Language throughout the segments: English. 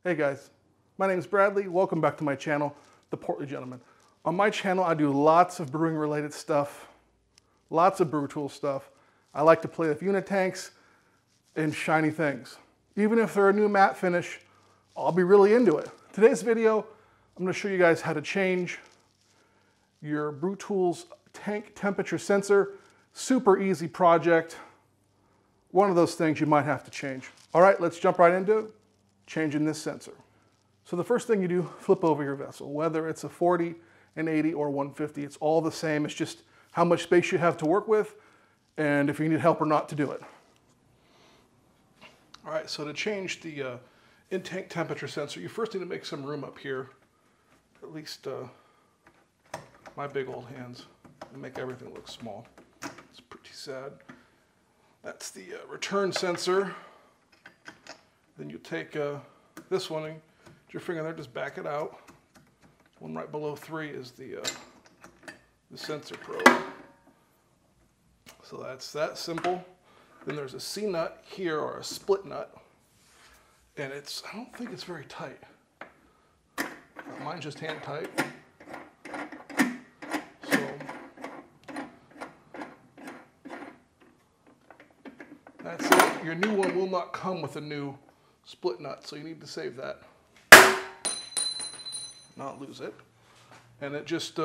Hey guys, my name is Bradley. Welcome back to my channel, The Portly Gentleman. On my channel, I do lots of brewing related stuff, lots of brew tool stuff. I like to play with unit tanks and shiny things. Even if they're a new matte finish, I'll be really into it. Today's video, I'm going to show you guys how to change your Brewtools tank temperature sensor. Super easy project. One of those things you might have to change. All right, let's jump right into changing this sensor. So the first thing you do, flip over your vessel. Whether it's a 40, an 80, or 150, it's all the same. It's just how much space you have to work with and if you need help or not to do it. All right, so to change the in-tank temperature sensor, you first need to make some room up here, at least my big old hands, and make everything look small. It's pretty sad. That's the return sensor. Then you take this one and your finger there, just back it out. One right below 3 is the sensor probe. So that's that simple. Then there's a C nut here, or a split nut, and I don't think it's very tight. Mine's just hand tight. So that's it. Your new one will not come with a new split nut, so you need to save that, not lose it. And it just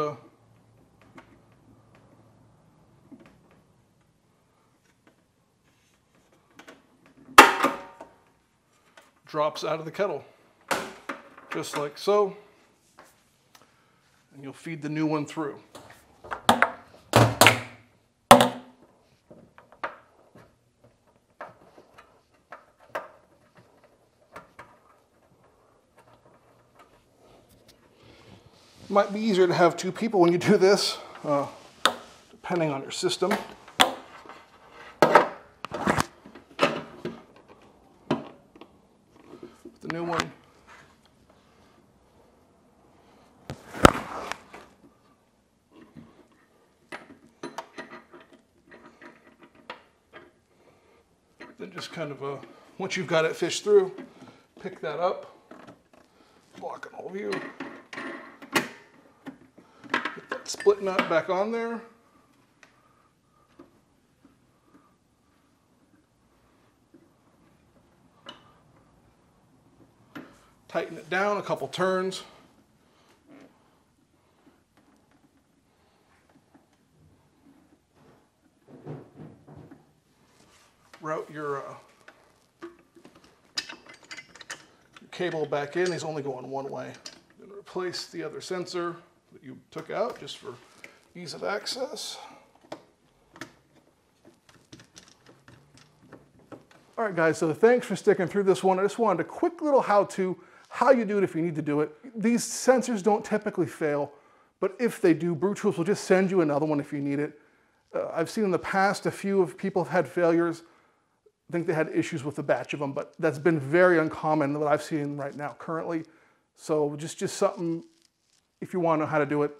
drops out of the kettle, just like so, and you'll feed the new one through. Might be easier to have 2 people when you do this, depending on your system. The new one, then just kind of, once you've got it fished through, pick that up, block an overview. Get that split nut back on there. Tighten it down a couple turns. Route your cable back in. He's only going one way. Then replace the other sensor that you took out just for ease of access. All right, guys, so thanks for sticking through this one. I just wanted a quick little how-to, how you do it if you need to do it. These sensors don't typically fail, but if they do, Brewtools will just send you another one if you need it. I've seen in the past a few of people have had failures. I think they had issues with a batch of them, but that's been very uncommon that I've seen right now currently. So just something, if you want to know how to do it,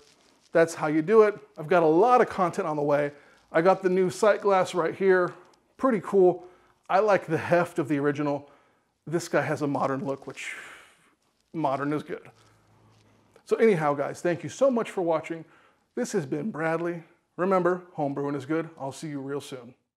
that's how you do it. I've got a lot of content on the way. I got the new sight glass right here, pretty cool. I like the heft of the original. This guy has a modern look, which modern is good. So anyhow, guys, thank you so much for watching. This has been Bradley. Remember, home brewing is good. I'll see you real soon.